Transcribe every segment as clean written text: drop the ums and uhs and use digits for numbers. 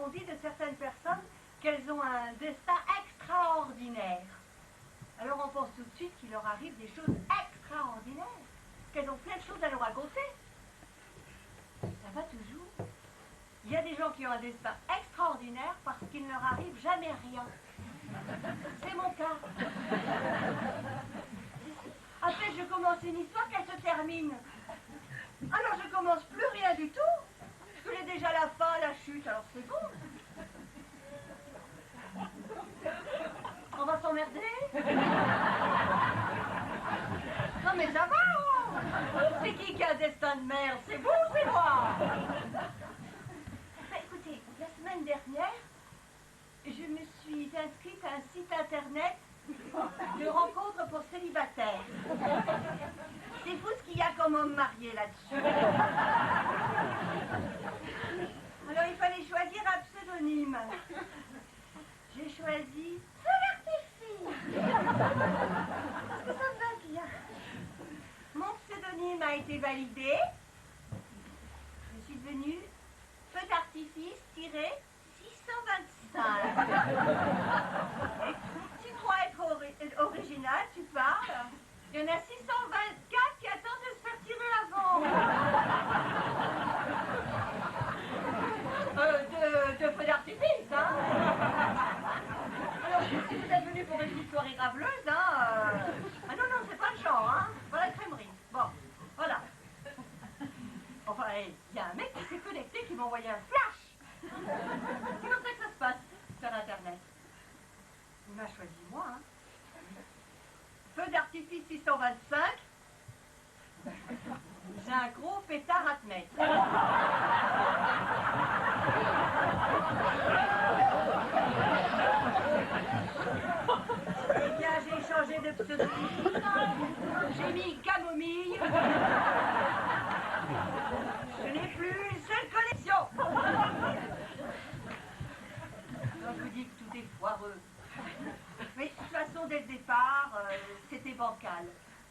on dit de certaines personnes qu'elles ont un destin extraordinaire. Alors on pense tout de suite qu'il leur arrive des choses extraordinaires, qu'elles ont plein de choses à nous raconter. Ça va toujours. Il y a des gens qui ont un destin extraordinaire parce qu'il ne leur arrive jamais rien. C'est mon cas. Après, je commence une histoire qu'elle se termine. Alors, je commence plus rien du tout. Parce que j'ai déjà la fin, la chute, alors c'est bon. On va s'emmerder? Non, mais ça va. C'est qui a un destin de merde? C'est vous ou c'est moi? Ben, écoutez, la semaine dernière, je me suis inscrite à un site internet de rencontres pour célibataires. C'est fou ce qu'il y a comme homme marié là-dessus. Alors il fallait choisir un pseudonyme. J'ai choisi Feu d'artifice. Parce que ça me va bien. Mon pseudonyme a été validé. Je suis devenue Feu d'artifice 625. Tu crois être original, tu parles. Il y en a 624 qui attendent de se faire tirer avant. De feu d'artifice, hein. Alors, si vous êtes venu pour une soirée graveleuse, hein. Ah non, non, c'est pas le genre, hein. C'est pas la crèmerie. Bon, voilà. Enfin, il y a un mec qui s'est connecté qui m'a envoyé un flash. C'est comme ça que ça se passe sur Internet. Il m'a choisi moi, hein. Feu d'artifice 625. J'ai un gros pétard à te mettre. Eh bien, j'ai changé de pseudonyme. J'ai mis camomille. Je n'ai plus une seule connexion. Donc, je vous dis que tout est foireux. Mais de toute façon, dès le départ, c'était bancal.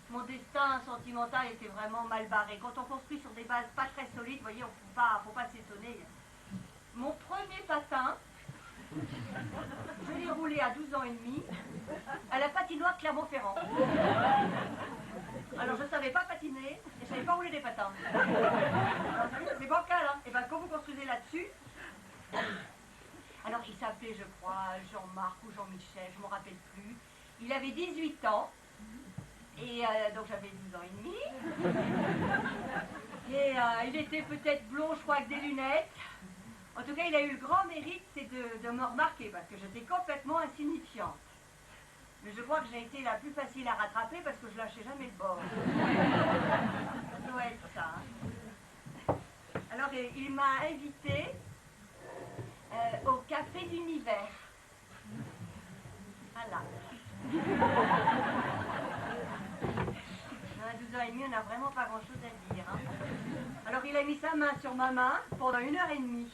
Mon destin sentimental était vraiment mal barré. Quand on construit sur des bases pas très solides, vous voyez, faut pas s'étonner. Mon premier patin, je l'ai roulé à 12 ans et demi à la patinoire Clermont-Ferrand. Alors je ne savais pas patiner et je ne savais pas rouler des patins. C'est bancal, hein. Et bien quand vous construisez là-dessus... Alors il s'appelait, je crois, Jean-Marc ou Jean-Michel, je ne me rappelle plus. Il avait 18 ans. Et donc j'avais 12 ans et demi. Et il était peut-être blond, je crois, avec des lunettes. En tout cas, il a eu le grand mérite, c'est de me remarquer, parce que j'étais complètement insignifiante. Mais je crois que j'ai été la plus facile à rattraper parce que je lâchais jamais le bord. Ça doit être ça. Hein. Alors il m'a invité au Café d'Univers. Voilà. À 12 ans et demi, on n'a vraiment pas grand-chose à dire. Hein. Alors il a mis sa main sur ma main pendant 1h30.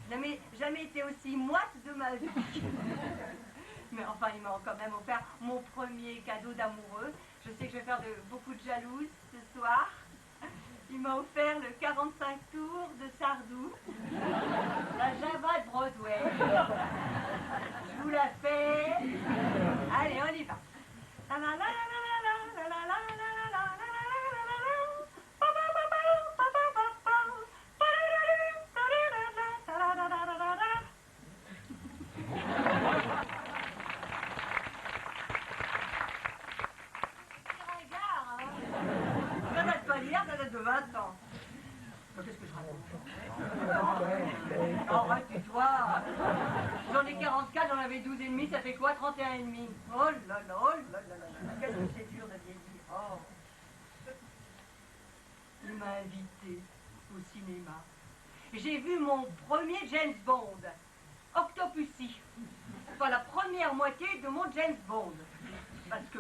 Je n'ai jamais été aussi moite de ma vie. Mais enfin, il m'a quand même offert mon premier cadeau d'amoureux. Je sais que je vais faire beaucoup de jalouses ce soir. Il m'a offert le 45 tours de Sardou, la Java de Broadway. Je vous la fais. Allez, on y va. Ça date de 20 ans. Qu'est-ce que je raconte? Arrête, tais-toi. J'en ai 44, j'en avais 12 et demi, ça fait quoi? 31 et demi. Oh là là, oh là là là. Qu'est-ce que c'est dur de vieillir. Oh. Il m'a invité au cinéma. J'ai vu mon premier James Bond, Octopussy. Enfin, la première moitié de mon James Bond. Parce que...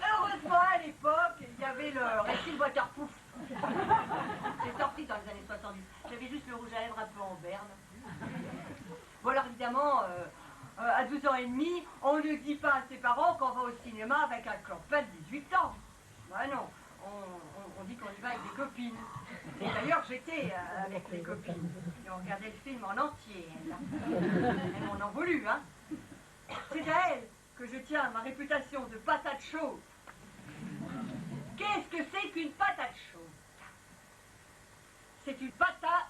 Heureusement, à l'époque, il y avait le récit de Waterproof. C'est sorti dans les années 70. J'avais juste le rouge à lèvres un peu en berne. Bon, alors évidemment, À 12 ans et demi, on ne dit pas à ses parents qu'on va au cinéma avec un copain de 18 ans. Ben non, on dit qu'on y va avec des copines. Et d'ailleurs, j'étais avec les copines. Et on regardait le film en entier, elles m'en ont voulu, hein. C'est à elles que je tiens ma réputation de patate chaude. Qu'est-ce que c'est qu'une patate chaude? C'est une patate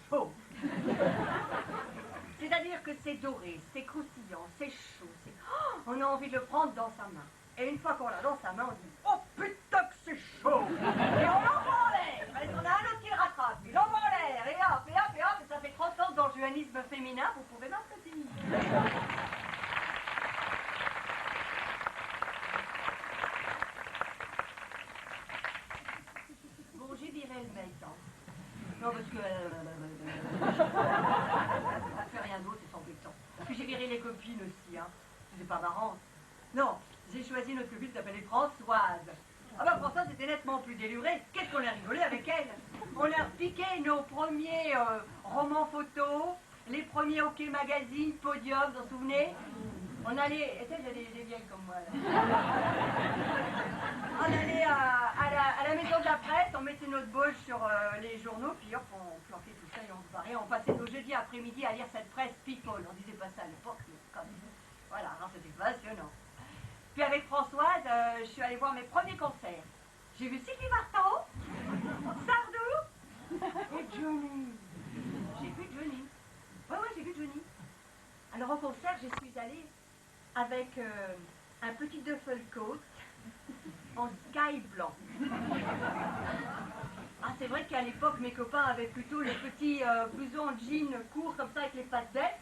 chaude. C'est-à-dire que c'est doré, c'est croustillant, c'est chaud, on a envie de le prendre dans sa main. Et une fois qu'on l'a dans sa main, on dit « Oh putain que c'est chaud !» Et on l'envoie en l'air. Et on a un autre qui le rattrape, il l'envoie en l'air, et hop, et hop, et hop, et ça fait 30 ans dans le juanisme féminin, vous pouvez m'applaudir. Bon, j'ai viré le mec, hein. Non, parce que... ça fait rien d'autre, c'est embêtant. Puis j'ai viré les copines aussi, hein. C'est pas marrant. Non, j'ai choisi notre copine qui s'appelait Françoise. Ah bah Françoise était nettement plus délurée. Qu'est-ce qu'on a rigolé avec elle? On a piqué nos premiers romans photos, les premiers hockey magazine, podium, vous vous souvenez? On allait... Et il y a des vieilles comme moi, là. On allait à la maison de la presse, on mettait notre boche sur les journaux, puis hop, on planquait tout ça et on se barrait. On passait nos jeudis après-midi à lire cette presse People. On disait pas ça à l'époque, mais quand même. Voilà, alors c'était passionnant. Puis avec Françoise, je suis allée voir mes premiers concerts. J'ai vu Sylvie Vartan, Sardou et Johnny. J'ai vu Johnny. Ouais, j'ai vu Johnny. Alors au concert, je suis allée avec un petit duffel coat en sky blanc. Ah, c'est vrai qu'à l'époque, mes copains avaient plutôt les petits blousons en jean courts comme ça avec les pattes bêtes.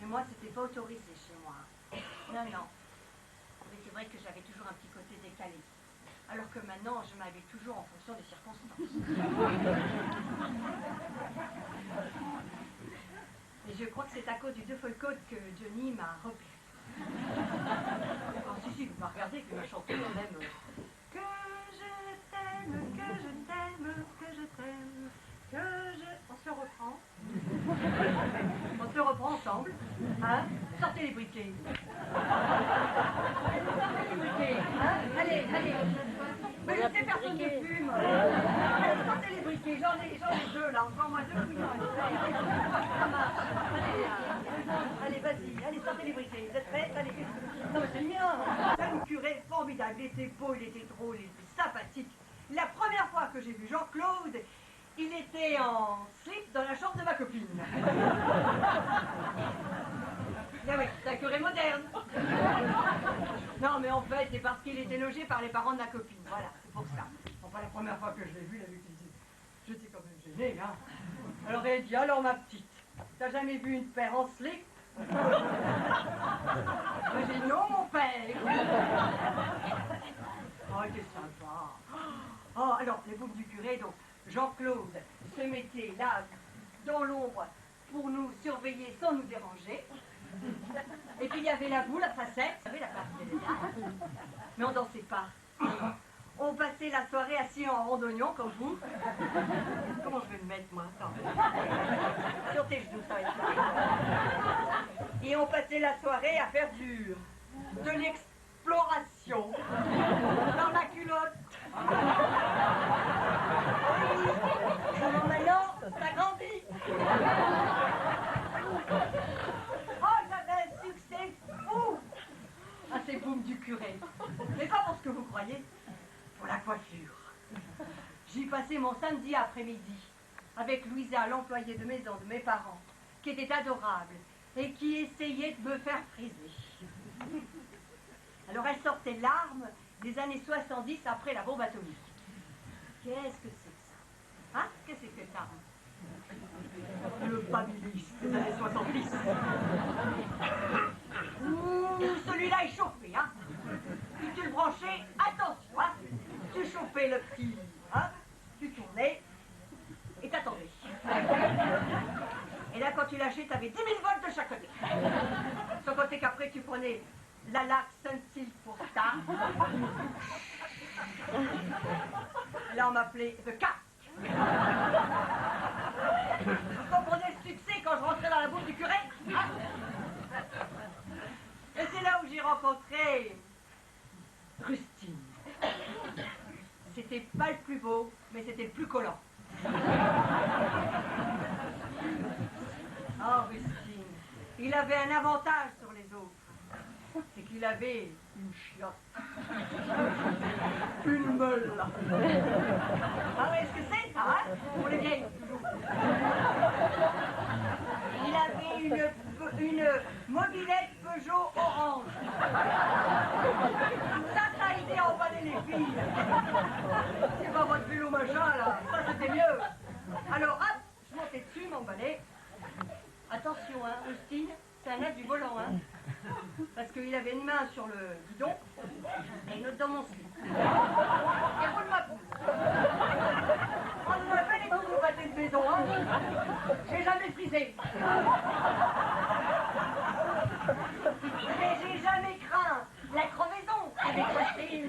Mais moi, c'était pas autorisé chez moi. Non. Mais c'est vrai que j'avais toujours un petit côté décalé. Alors que maintenant, je m'habille toujours en fonction des circonstances. Et je crois que c'est à cause du duffel coat que Johnny m'a repéré. Ah si, vous m'avez regardé, il m'a chanté quand même. Que je t'aime, que je t'aime, que je t'aime, que je... On se reprend. On se reprend ensemble. Hein? Sortez les briquets. Sortez les briquets. Hein? Allez. Mais je sais, personne ne fume. Allez, sortez les briquets. J'en ai deux là. Encore moi deux couillons à faire. Ça marche. Allez, vas-y. Allez, sortez les briquets. Vous êtes prêts? Allez. Non, mais c'est bien. Le curé est formidable. Il était beau, il était drôle, il était sympathique. La première fois que j'ai vu Jean-Claude, il était en slip dans la chambre de ma copine. Ah oui, c'est un curé moderne. Non, mais en fait, c'est parce qu'il était logé par les parents de ma copine. Voilà, c'est pour ça. Enfin, la première fois que je l'ai vu, j'étais quand même gênée, hein. Alors, elle dit, alors ma petite, t'as jamais vu une paire en slip? Moi, j'ai dit, non, mon père. Oh, il était sympa. Oh, alors, les boucles du curé, donc, Jean-Claude se mettait là, dans l'ombre, pour nous surveiller sans nous déranger. Et puis il y avait la boule, la facette, vous savez, la partie. Mais on dansait pas. On passait la soirée assis en rondognon, comme vous. Comment je vais me mettre, moi? Attends. Sur tes genoux, ça va être ça. Et on passait la soirée à faire de l'exploration. Dans la culotte. Oui. Maintenant, ça grandit. Oh, j'avais un succès fou. Ah, c'est boum du curé. Mais pas pour ce que vous croyez. Pour la coiffure. J'y passais mon samedi après-midi avec Louisa, l'employée de maison de mes parents, qui était adorable et qui essayait de me faire friser. Alors elle sortait l'arme des années 70 après la bombe atomique. Qu'est-ce que c'est que ça? Hein? Qu'est-ce que c'est que cette arme? Le Babilis des années 70. Celui-là est chauffé, hein? Si tu le branchais, attention, hein? Tu chauffais le petit, hein? Tu tournais et t'attendais. Et là, quand tu lâchais, t'avais 10 000 volts de chaque côté. Sans côté qu'après, tu prenais la laque Sunsilk pour ça. Là, on m'appelait The Casque. Vous comprenez le succès quand je rentrais dans la bouche du curé, hein? avait un avantage sur les autres. C'est qu'il avait une chiotte. Une meule. Ah ouais, ce que c'est ça, hein? Pour les vieilles, toujours. Il avait une mobilette Peugeot orange. Ça a aidé à emballer les filles. C'est pas votre vélo machin là, ça c'était mieux. Alors hop, je montais dessus, m'emballais. Attention, hein, Austin, c'est un as du volant, hein. Parce qu'il avait une main sur le guidon et une autre dans mon slip. Et roule ma pousse. On ne m'a pas les coups de pâté de maison, hein. J'ai jamais frisé. Mais j'ai jamais craint la crevaison avec Austin.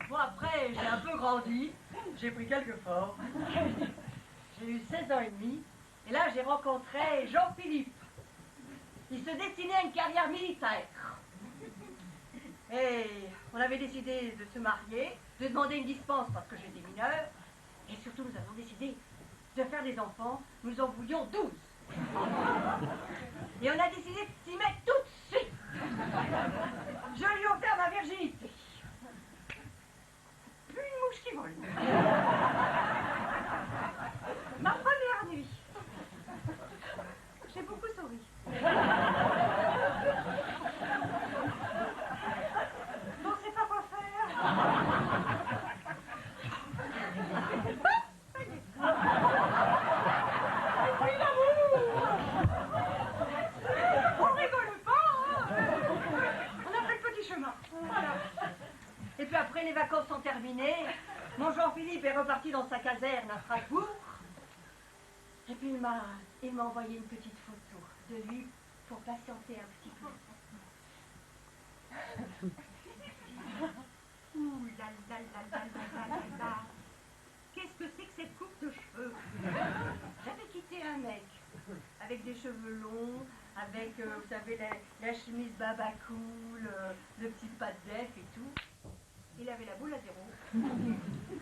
Bon, après, j'ai un peu grandi, j'ai pris quelques forts. J'ai eu 16 ans et demi, et là, j'ai rencontré Jean-Philippe. Il se destinait à une carrière militaire. Et on avait décidé de se marier, de demander une dispense parce que j'étais mineure, et surtout, nous avons décidé de faire des enfants. Nous en voulions 12. Et on a décidé de s'y mettre tout de suite. Je lui ai offert ma virginité. Plus une mouche qui vole. Ma première nuit. J'ai beaucoup souri. On ne sait pas quoi faire. Oui, l'amour. On rigole pas, hein. On a fait le petit chemin. Voilà. Et puis après, les vacances sont terminées. Mon Jean-Philippe est reparti dans sa caserne à Strasbourg. Et puis il m'a envoyé une petite photo de lui pour patienter un petit peu. Ouh là là là là là là là. Qu'est-ce que c'est que cette coupe de cheveux? J'avais quitté un mec avec des cheveux longs, avec, vous savez, la chemise baba cool, le petit pas de def et tout. Il avait la boule à zéro,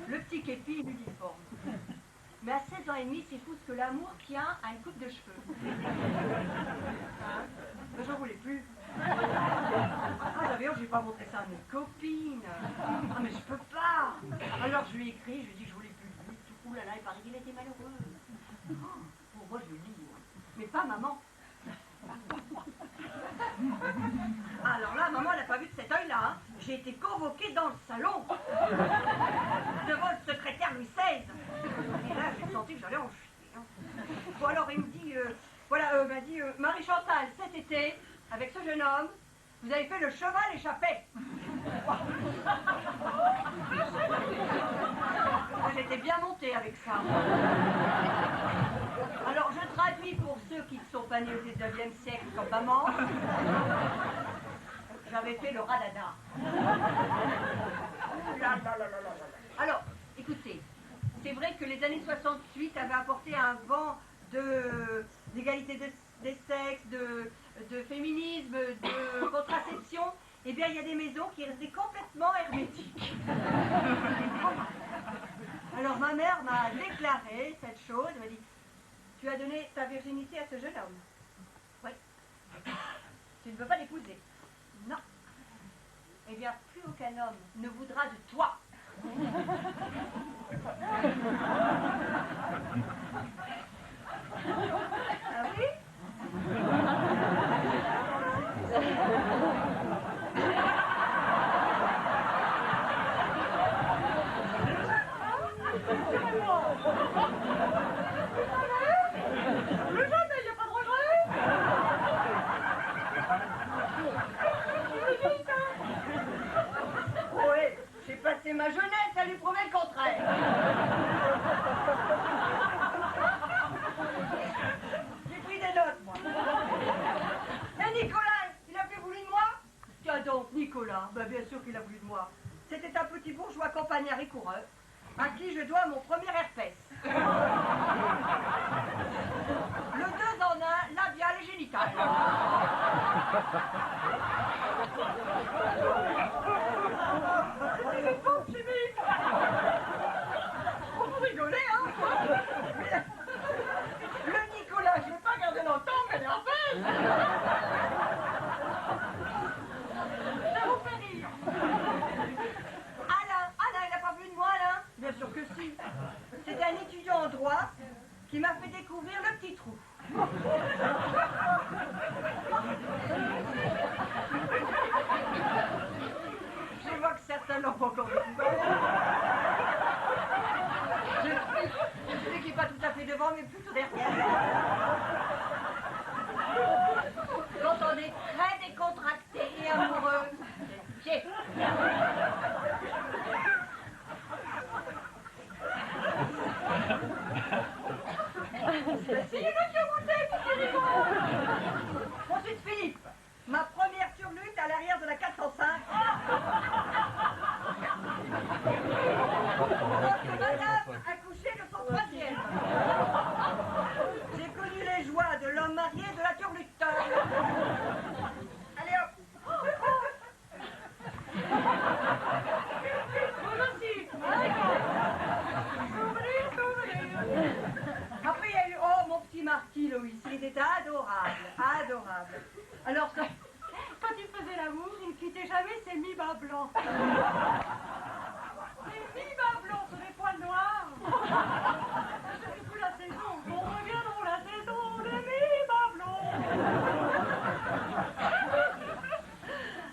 le petit képi et l'uniforme. Mais à 16 ans et demi, c'est fou ce que l'amour tient à une coupe de cheveux. Hein? Mais j'en voulais plus. Ah, d'ailleurs, je n'ai pas montré ça à mes copines. Ah, mais je peux pas. Alors je lui ai écrit, je lui ai dit que je voulais plus de lui. Ouh là là, il paraît qu'il était malheureux. Pour moi, je le dis, hein. Mais pas maman. Alors là, maman, elle n'a pas vu de cet œil-là. Hein. J'ai été convoquée dans le salon devant le secrétaire Louis XVI. Et là, j'ai senti que j'allais en chier. Hein. Bon, alors, il me dit, m'a dit, Marie-Chantal, cet été, avec ce jeune homme, vous avez fait le cheval échappé. J'étais bien montée avec ça. Alors, je traduis pour ceux qui ne sont pas nés au 19e siècle comme maman. J'avais fait le radada. Alors, écoutez, c'est vrai que les années 68 avaient apporté un vent d'égalité des sexes, de féminisme, de contraception. Eh bien, il y a des maisons qui restaient complètement hermétiques. Alors, ma mère m'a déclaré cette chose. Elle m'a dit, tu as donné ta virginité à ce jeune homme. Oui. Tu ne veux pas l'épouser. Non. Eh bien, plus aucun homme ne voudra de toi. Ah oui? Mais jamais, il n'y a pas de regret. Oui, j'ai passé ma jeunesse à lui prouver le contraire. J'ai pris des notes, moi. Et Nicolas, il a plus voulu de moi? Tiens donc, Nicolas, ben bien sûr qu'il a voulu de moi. C'était un petit bourgeois campagnard et coureur, à qui je dois mon premier herpès. Le 2 en 1, labial et génital. Ça vous fait rire. Alain, il n'a pas vu de moi, Alain? Bien sûr que si. C'est un étudiant en droit qui m'a fait découvrir le petit trou. Je vois que certains l'ont pas encore vu. Je sais qu'il n'est pas tout à fait devant, mais plutôt derrière. Quand on est très décontracté et amoureux, c'est pied. C'est les notes qui ont monté, c'est rigolo. Ensuite, Philippe, ma première turlute à l'arrière de la 405. Madame a couché de son troisième. J'ai connu les joies de l'homme marié de la turlute. Allez hop. Vous aussi. Après, il y a eu, oh, mon petit Marty, Loïs, il était adorable, adorable. Alors, quand il faisait l'amour, il ne quittait jamais ses mi-bas blancs. Les mi-bas blancs sur les poils noirs. Je ne sais plus la saison, on revient dans la saison des mi-bas blancs.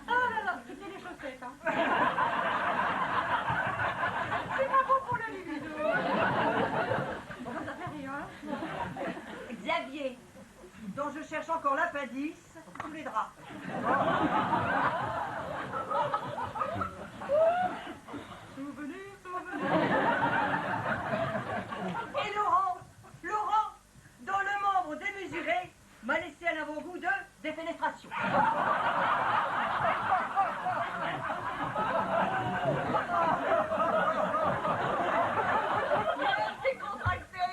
Ah là là, c'était les chaussettes, hein. C'est pas bon pour la libido. Ça fait rien. Xavier, dont je cherche encore l'appendice sous les draps. Souvenir, souvenir. Et Laurent, dont le membre démesuré m'a laissé un avant-goût de défenestration. C'est contracté.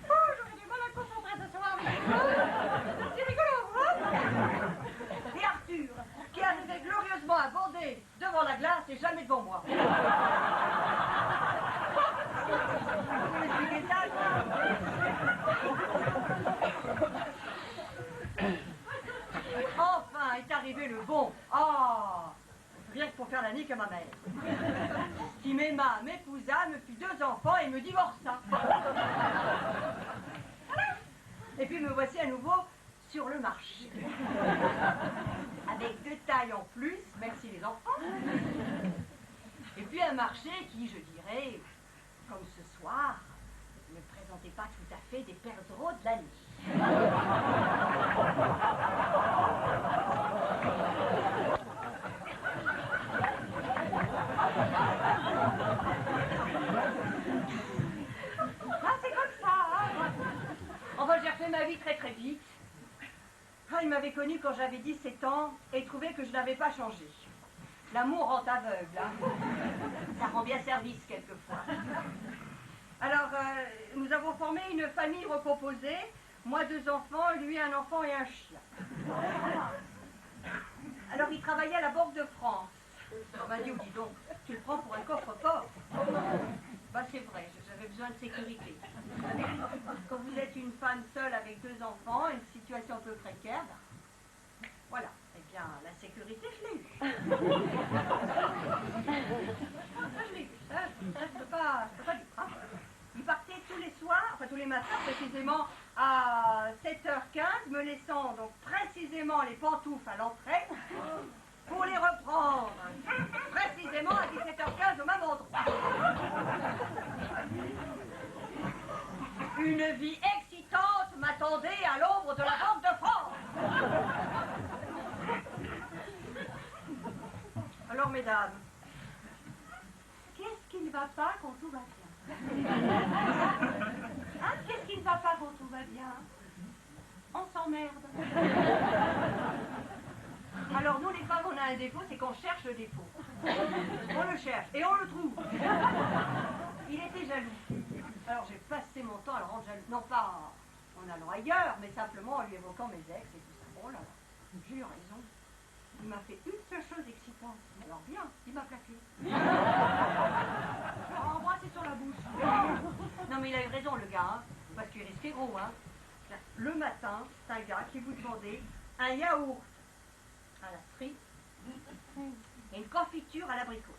J'aurais du mal à me concentrer ce soir. C'est rigolo, hein? Et Arthur, qui arrivait glorieusement à bander devant la glace et jamais devant moi. Vous m'expliquez ça, quoi? Enfin est arrivé le bon. Ah, rien que pour faire la nique à ma mère. Qui m'aima, m'épousa, me fit 2 enfants et me divorça. Et puis me voici à nouveau sur le marché. Avec 2 tailles en plus, merci les enfants. Et puis un marché qui, je dirais, comme ce soir, ne présentait pas tout à fait des perdreaux de l'année. Ah, c'est comme ça, hein. Enfin, j'ai refait ma vie très très vite. Ah, il m'avait connue quand j'avais 17 ans et trouvait que je n'avais pas changé. L'amour rend aveugle, hein. Ça rend bien service quelquefois. Alors, nous avons formé une famille recomposée. Moi, 2 enfants, lui, un enfant et un chien. Alors, il travaillait à la Banque de France. On m'a dit, oh, dis donc, tu le prends pour un coffre-fort. Bah, c'est vrai, j'avais besoin de sécurité. Quand vous êtes une femme seule avec 2 enfants, une situation un peu précaire, bah, voilà. Eh bien, la sécurité, je l'ai eue. Ça, je l'ai eue. Ça, je peux pas dire. Hein. Il partait tous les soirs, enfin tous les matins précisément, à 7h15, me laissant donc précisément les pantoufles à l'entrée, pour les reprendre précisément à 17h15 au même endroit. Une vie excitante m'attendait à l'ombre de la Banque de France. Alors, mesdames, qu'est-ce qui ne va pas quand tout va bien? Hein? Qu'est-ce qui ne va pas quand tout va bien? On s'emmerde. Alors, nous, les femmes, on a un défaut, c'est qu'on cherche le défaut. On le cherche et on le trouve. Il était jaloux. Alors, j'ai passé mon temps à le rendre jaloux. Non pas en allant ailleurs, mais simplement en lui évoquant mes ex et tout ça. Oh là là, j'ai eu raison. il m'a fait une seule chose excitante. Alors bien, il m'a plaqué. Embrassé sur la bouche. Non mais il a eu raison le gars, hein, parce qu'il risquait gros. Hein. Le matin, c'est un gars qui vous demandait un yaourt à la frite et une confiture à l'abricot.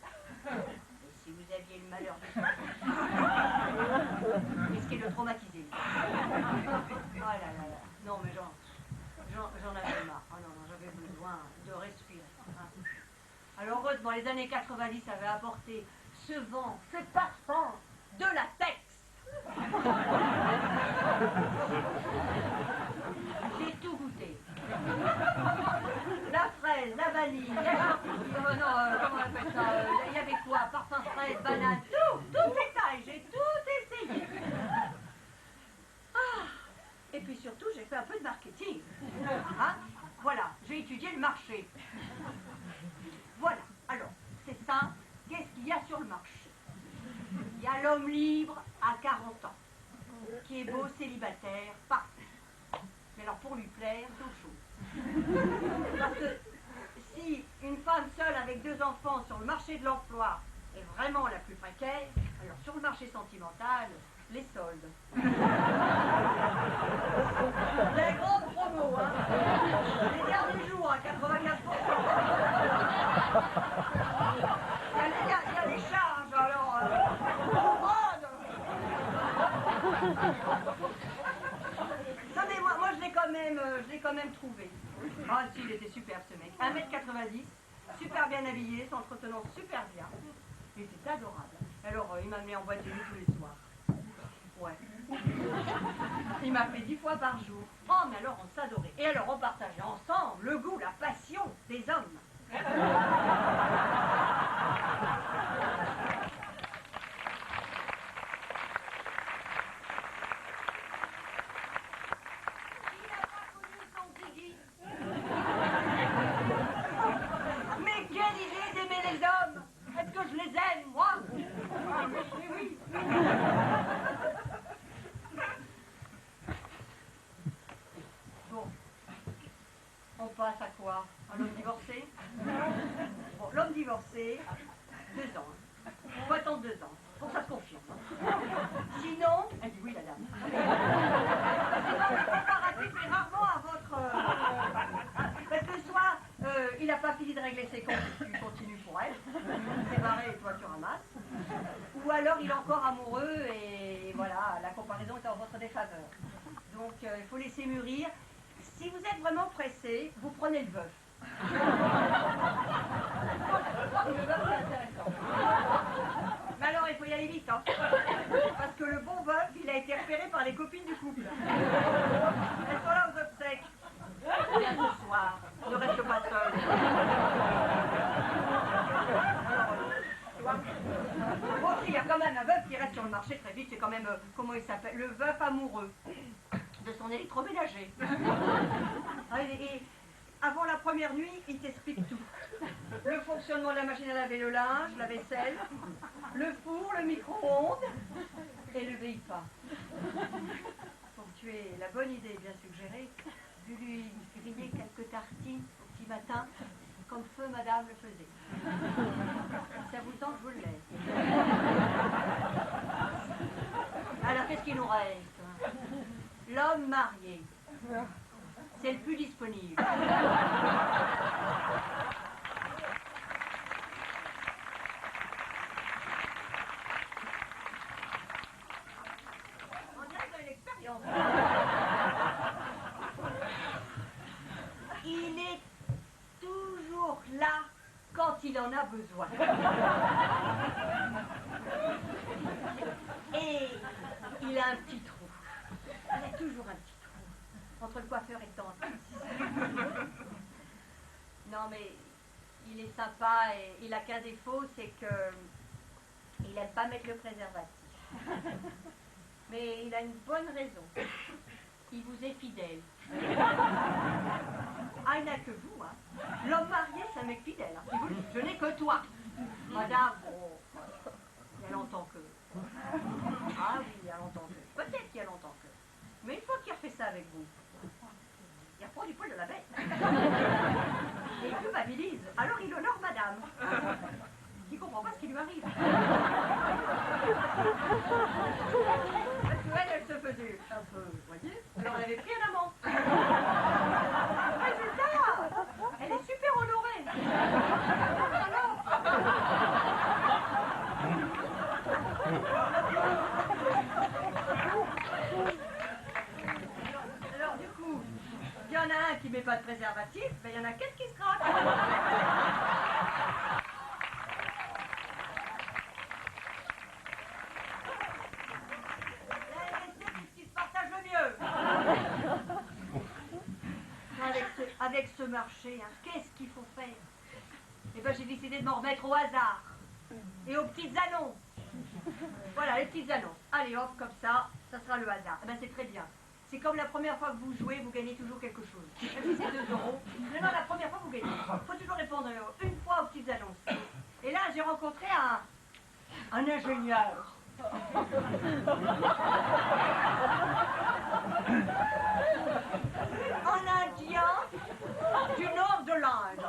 Et si vous aviez le malheur de ça, risquez de le traumatiser. Oh là là là. Non mais j'en avais marre. Oh non, j'avais besoin de respirer. Hein. Alors heureusement, les années 90 avaient apporté ce vent, ce parfum de latex. J'ai tout goûté. La fraise, la vanille, la chantilly, comment on appelle ça, il y avait quoi, parfum fraise, banane, tout détail, j'ai tout essayé. Ah, et puis surtout, j'ai fait un peu de marketing. Hein, voilà, j'ai étudié le marché. Voilà, alors, c'est simple, qu'est-ce qu'il y a sur le marché? Il y a l'homme libre à 40 ans, qui est beau, célibataire, parfait. Mais alors pour lui plaire, c'est autre chose. Parce que si une femme seule avec 2 enfants sur le marché de l'emploi est vraiment la plus précaire, alors sur le marché sentimental, les soldes. Les grandes promos, hein. Les derniers jours à 95%. Il y a les charges, alors. Non mais moi je l'ai quand même trouvé. Ah si, il était superbe ce mec. 1m90, super bien habillé, s'entretenant super bien. Il était adorable. Alors il m'a amené en boîte de nuit tous les soirs. Ouais. Il m'a fait 10 fois par jour. Oh mais alors on s'adorait. Et alors on partageait ensemble le goût, la passion des hommes. Mais quelle idée d'aimer les hommes! Est-ce que je les aime, moi? Oui. Bon. On passe à quoi? À l'homme divorcé? Bon, l'homme divorcé, 2 ans. Faut attendre 2 ans. Pour que ça se confirme. Sinon, elle dit oui, la dame. Sinon, le comparatif est rarement à votre... Parce que soit il n'a pas fini de régler ses comptes, tu continues pour elle, c'est barré et toi tu ramasses. Ou alors il est encore amoureux et voilà, la comparaison est en votre défaveur. Donc il faut laisser mûrir. Si vous êtes vraiment pressé, vous prenez le veuf. Le veuf c'est intéressant. Mais alors il faut y aller vite, hein. Parce que le bon veuf, il a été repéré par les copines du couple. Elles sont là aux obsèques. Viens ce soir, ne reste pas seul. Bon, il y a quand même un veuf qui reste sur le marché très vite, c'est quand même, comment il s'appelle, le veuf amoureux de son électroménager. Et avant la première nuit, il t'explique tout. Le fonctionnement de la machine à laver le linge, la vaisselle, le four, le micro-ondes et le VIPA. Pour que tu aies la bonne idée bien suggérée, de lui griller quelques tartines au petit matin, comme feu madame le faisait. Ça vous tente, je vous le laisse. Alors, qu'est-ce qu'il nous reste? L'homme marié. C'est le plus disponible. On dirait que vous avez l'expérience. Il est toujours là quand il en a besoin. Et il a un petit trou. Il a toujours un petit trou entre le coiffeur et le dentiste. Non mais il est sympa et il a qu'un défaut, c'est que il n'aime pas mettre le préservatif. Mais il a une bonne raison. Il vous est fidèle. Ah, il n'a que vous, hein. L'homme marié, c'est un mec fidèle. Hein. Vous, je n'ai que toi. Madame, oh, il y a longtemps que... Ah oui, il y a longtemps que... Peut-être qu'il y a longtemps que... Mais une fois qu'il a fait ça avec vous, il reprend du poil de la bête. Et il culpabilise. Alors il honore madame. Il comprend pas ce qui lui arrive. Parce qu'elle, elle se faisait un peu, vous voyez. Alors elle avait pris un amant. Résultat, elle est super honorée. Alors du coup, il y en a un qui met pas de préservatif, mais il y en a 4 qui se craquent. Qui se partage le mieux. Avec ce marché, hein, qu'est-ce qu'il faut faire? Eh ben j'ai décidé de m'en remettre au hasard et aux petites annonces. Voilà, les petites annonces. Allez hop, comme ça sera le hasard. Eh ben c'est très bien. C'est comme la première fois que vous jouez, vous gagnez toujours quelque chose. Même si c'est 2 euros. Mais non, la première fois vous gagnez. Il faut toujours répondre une fois aux petites annonces. Et là, j'ai rencontré un ingénieur. Un Indien du nord de l'Inde.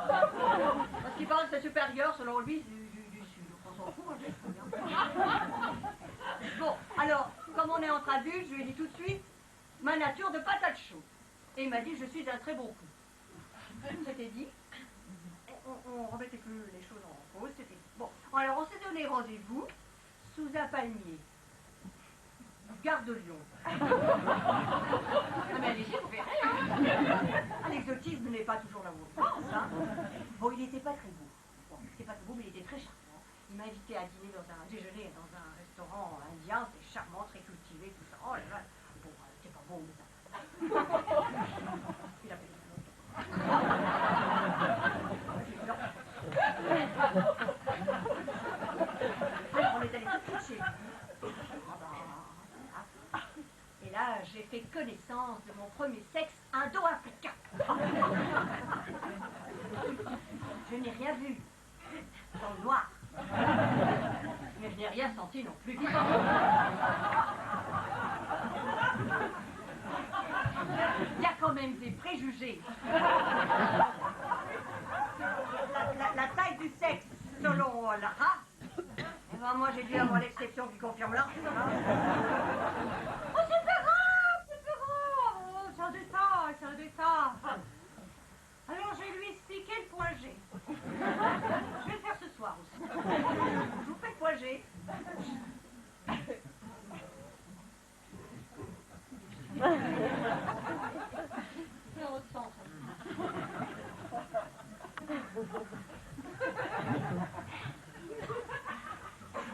Parce qu'il parle que c'est supérieur selon lui du sud. On s'en fout, moi je sais bien. Bon, alors, comme on est entre adultes, je lui ai dit tout de suite ma nature de patate chaude. Et il m'a dit je suis un très bon coup. C'était dit. On remettait plus les choses en cause, c'était dit. Bon, alors on s'est donné rendez-vous sous un palmier. Gare de Lyon. Ah mais allez-y, vous verrez. Ah, l'exotisme n'est pas toujours là où on pense. Hein. Bon, il n'était pas très beau. Bon, il n'était pas très beau, mais il était très charmant. Il m'a invité à dîner dans un déjeuner dans un restaurant indien. C'était charmant, très cultivé, tout ça. Oh là là. Bon, c'était pas beau, mais ça. Il a fait alors, on est allé tout de suite chez lui. Et là, j'ai fait connaissance de mon premier sexe indo-africain. Je n'ai rien vu dans le noir. Mais je n'ai rien senti non plus. Il y a quand même des préjugés. La taille du sexe selon la race. Eh ben, moi, j'ai dû avoir l'exception qui confirme la règle. Oh, c'est pas grave, c'est pas grave. Oh, c'est un détail, c'est un détail. Alors, je vais lui expliquer le point G. Je vais le faire ce soir aussi. Je vous fais le point G. C'est dans l'autre sens.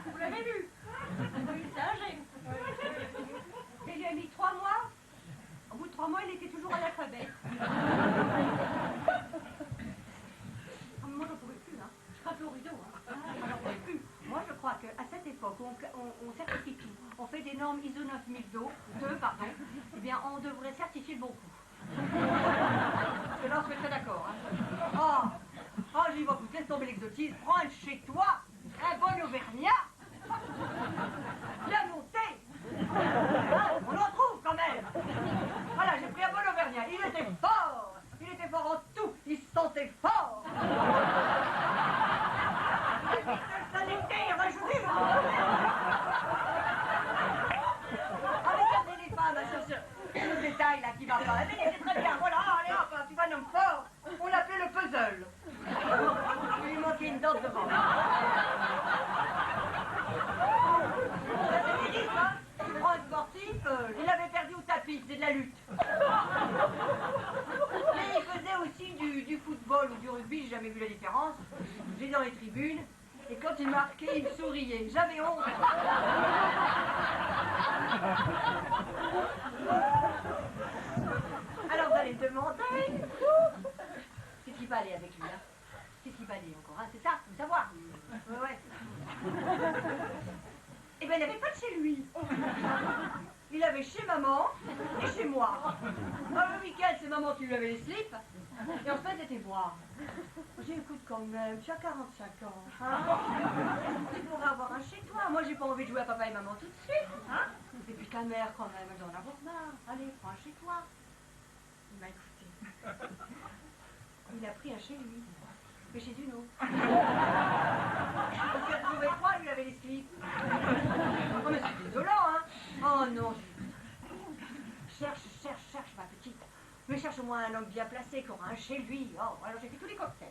Vous l'avez vu? Oui, c'est un G. Et il a mis 3 mois. Au bout de 3 mois, il était toujours à l'alphabet. Moi, j'en pouvais plus, hein. Je frappe le rideau, hein. J'en pouvais plus. Moi, je crois qu'à cette époque, on certifie tout. On fait des normes ISO 9002, eh bien, on devrait certifier le bon coup. Parce que là, on se mettrait d'accord, hein. Oh, j'ai dit, bon, écoute, laisse tomber l'exotisme, prends un chez toi, un bon auvergnat, bien monté. Hein, on en trouve quand même. Voilà, j'ai pris un bon auvergnat, il était fort en tout, il se sentait fort. Ça l'était, rajouté. Ah, regardez les femmes, sur le détail là qui va pas. Mais c'est très bien, voilà, allez hop, tu vas un homme fort. On l'appelait le puzzle. Il lui manquait une dent devant. Ça c'était dit, hein. Tu prends un sportif, il avait perdu au tapis, c'est de la lutte. Mais il faisait aussi du football ou du rugby, j'ai jamais vu la différence. J'étais dans les tribunes, et quand il marquait, il me souriait. J'avais honte. Alors vous allez me demander, qu'est-ce qui va aller avec lui, hein? Qu'est-ce qui va aller encore, hein? C'est ça, faut savoir. Ouais. Eh ben, il n'avait pas de chez lui. Il avait chez maman et chez moi. Le week-end, c'est maman qui lui avait les slips. Et en fait, c'était moi. J'ai écoute quand même, tu as 45 ans. Hein? Tu pourrais avoir un chez toi. Moi, j'ai pas envie de jouer à papa et maman tout de suite. Hein? Et puis ta mère, quand même, elle doit en avoir marre. Allez, prends un chez toi. Il m'a écouté. il a pris un chez lui. Mais chez une autre. On s'est retrouvés trois, il lui avait les slips. Oh, mais c'est désolant, hein. Oh non, cherche, ma petite. Mais cherche au moins un homme bien placé qui aura un chez lui. Oh, alors j'ai fait tous les cocktails.